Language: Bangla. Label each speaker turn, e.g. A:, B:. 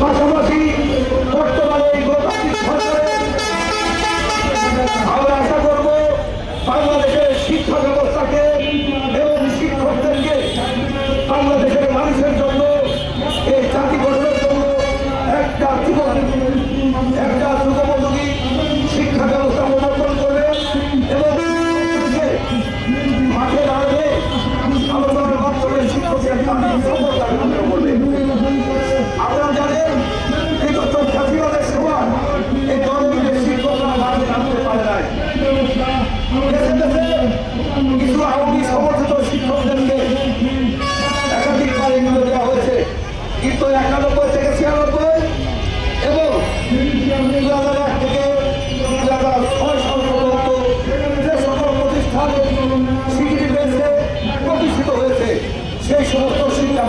A: পাশাপাশি বর্তমানে এই গণতান্ত্রিক সরকারে আমরা আশা করব বাংলাদেশের শিক্ষা ব্যবস্থাকে এবং শিক্ষকদেরকে বাংলাদেশের মানুষের জন্য এই জাতি গঠনের জন্য একটা যুগোপযোগী শিক্ষা ব্যবস্থা প্রবর্তন করবে এবং মাঠে দাঁড়াবে আলোচনার মাধ্যমে শিক্ষকের করবে। আপনারা জানেন বিগত ফাঁসিবাদের সময় এই জনগণের শিক্ষকরা মাঠে নামতে পারে নাই। কিছু আওয়ামী সমর্থিত শিক্ষকদেরকে একাধিকবার এগুলো দেওয়া হয়েছে, কিন্তু 91 থেকে 96 এবং 2001 থেকে 2006 সাল পর্যন্ত যে সকল প্রতিষ্ঠান স্বীকৃতি পেয়েছে, প্রতিষ্ঠিত হয়েছে, সেই সমস্ত শিক্ষা